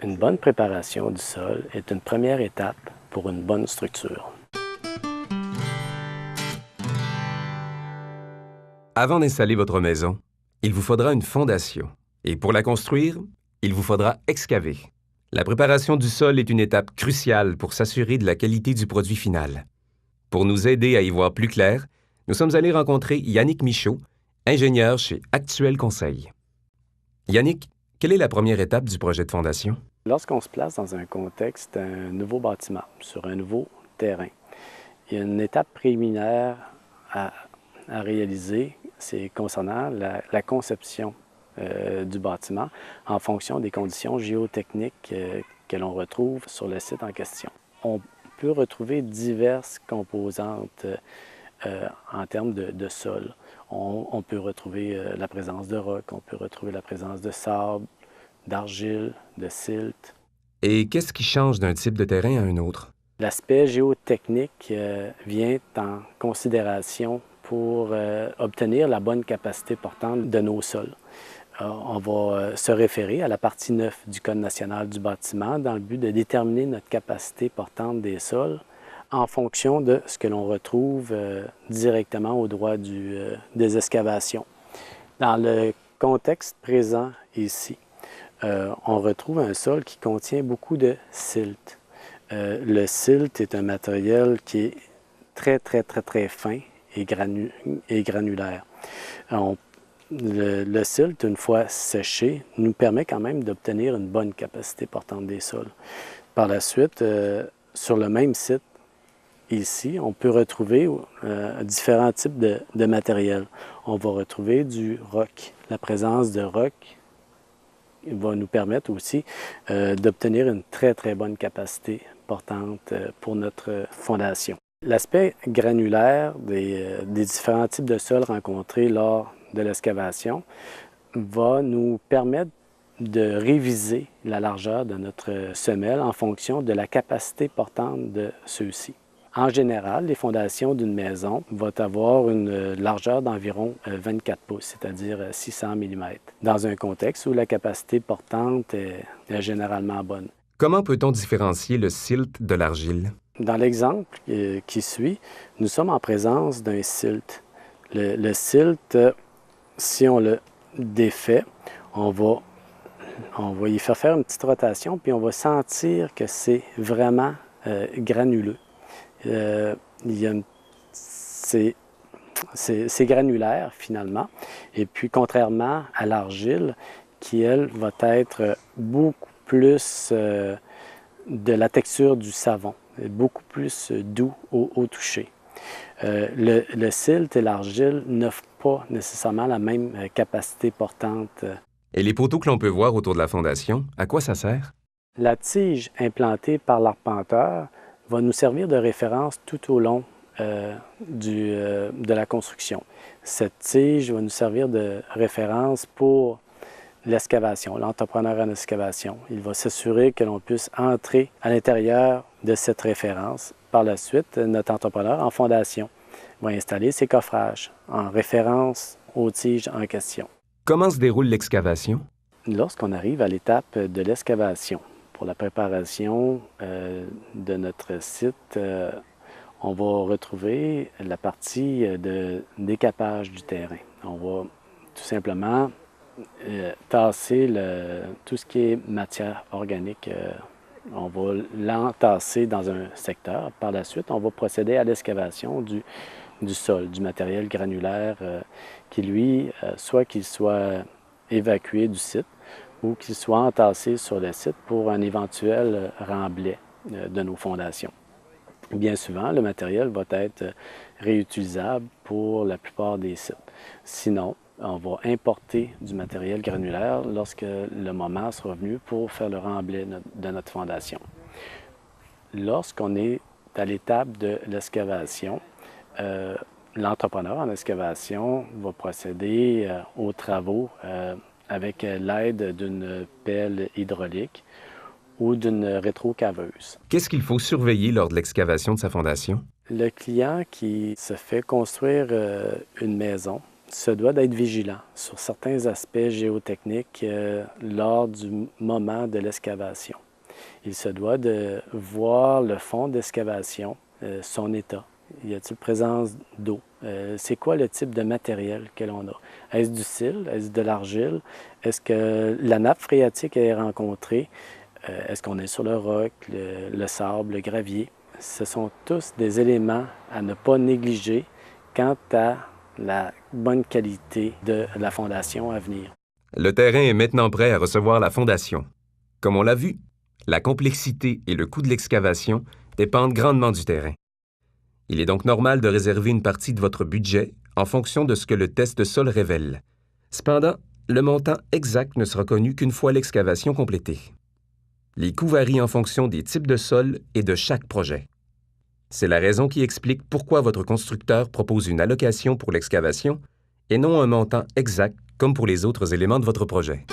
Une bonne préparation du sol est une première étape pour une bonne structure. Avant d'installer votre maison, il vous faudra une fondation. Et pour la construire, il vous faudra excaver. La préparation du sol est une étape cruciale pour s'assurer de la qualité du produit final. Pour nous aider à y voir plus clair, nous sommes allés rencontrer Yannick Michaud, ingénieur chez Actuel Conseil. Yannick, quelle est la première étape du projet de fondation? Lorsqu'on se place dans un contexte d'un nouveau bâtiment, sur un nouveau terrain, il y a une étape préliminaire à réaliser, c'est concernant la conception du bâtiment en fonction des conditions géotechniques que l'on retrouve sur le site en question. On peut retrouver diverses composantes en termes de sol. On peut retrouver la présence de roc, on peut retrouver la présence de sable, d'argile, de silt. Et qu'est-ce qui change d'un type de terrain à un autre? L'aspect géotechnique vient en considération pour obtenir la bonne capacité portante de nos sols. On va se référer à la partie 9 du Code national du bâtiment dans le but de déterminer notre capacité portante des sols en fonction de ce que l'on retrouve directement au droit des excavations. Dans le contexte présent ici, on retrouve un sol qui contient beaucoup de silt. Le silt est un matériel qui est très fin et granulaire. Le silt, une fois séché, nous permet quand même d'obtenir une bonne capacité portante des sols. Par la suite, sur le même site, ici, on peut retrouver différents types de matériel. On va retrouver du roc. La présence de roc va nous permettre aussi d'obtenir une très bonne capacité portante pour notre fondation. L'aspect granulaire des différents types de sols rencontrés lors de l'excavation va nous permettre de réviser la largeur de notre semelle en fonction de la capacité portante de ceux-ci. En général, les fondations d'une maison vont avoir une largeur d'environ 24 pouces, c'est-à-dire 600 mm, dans un contexte où la capacité portante est généralement bonne. Comment peut-on différencier le silt de l'argile? Dans l'exemple qui suit, nous sommes en présence d'un silt. Le silt, si on le défait, on va y faire une petite rotation, puis on va sentir que c'est vraiment granuleux. C'est granulaire finalement. Et puis contrairement à l'argile, qui elle va être beaucoup plus de la texture du savon, beaucoup plus doux au toucher. Le silt et l'argile n'offrent pas nécessairement la même capacité portante. Et les poteaux que l'on peut voir autour de la fondation, à quoi ça sert? La tige implantée par l'arpenteur va nous servir de référence tout au long de la construction. Cette tige va nous servir de référence pour l'excavation, l'entrepreneur en excavation. Il va s'assurer que l'on puisse entrer à l'intérieur de cette référence. Par la suite, notre entrepreneur en fondation va installer ses coffrages en référence aux tiges en question. Comment se déroule l'excavation? Lorsqu'on arrive à l'étape de l'excavation, pour la préparation de notre site, on va retrouver la partie de décapage du terrain. On va tout simplement tasser tout ce qui est matière organique. On va l'entasser dans un secteur. Par la suite, on va procéder à l'excavation du sol, du matériel granulaire qui, lui, soit qu'il soit évacué du site ou qu'il soit entassé sur le site pour un éventuel remblai de nos fondations. Bien souvent, le matériel va être réutilisable pour la plupart des sites. Sinon, on va importer du matériel granulaire lorsque le moment sera venu pour faire le remblai de notre fondation. Lorsqu'on est à l'étape de l'excavation, l'entrepreneur en excavation va procéder aux travaux avec l'aide d'une pelle hydraulique ou d'une rétrocaveuse. Qu'est-ce qu'il faut surveiller lors de l'excavation de sa fondation? Le client qui se fait construire une maison se doit d'être vigilant sur certains aspects géotechniques lors du moment de l'excavation. Il se doit de voir le fond d'excavation, son état. Y a-t-il présence d'eau? C'est quoi le type de matériel que l'on a? Est-ce du sile? Est-ce de l'argile? Est-ce que la nappe phréatique est rencontrée? Est-ce qu'on est sur le roc, le sable, le gravier? Ce sont tous des éléments à ne pas négliger quant à la bonne qualité de la fondation à venir. Le terrain est maintenant prêt à recevoir la fondation. Comme on l'a vu, la complexité et le coût de l'excavation dépendent grandement du terrain. Il est donc normal de réserver une partie de votre budget en fonction de ce que le test de sol révèle. Cependant, le montant exact ne sera connu qu'une fois l'excavation complétée. Les coûts varient en fonction des types de sol et de chaque projet. C'est la raison qui explique pourquoi votre constructeur propose une allocation pour l'excavation et non un montant exact comme pour les autres éléments de votre projet.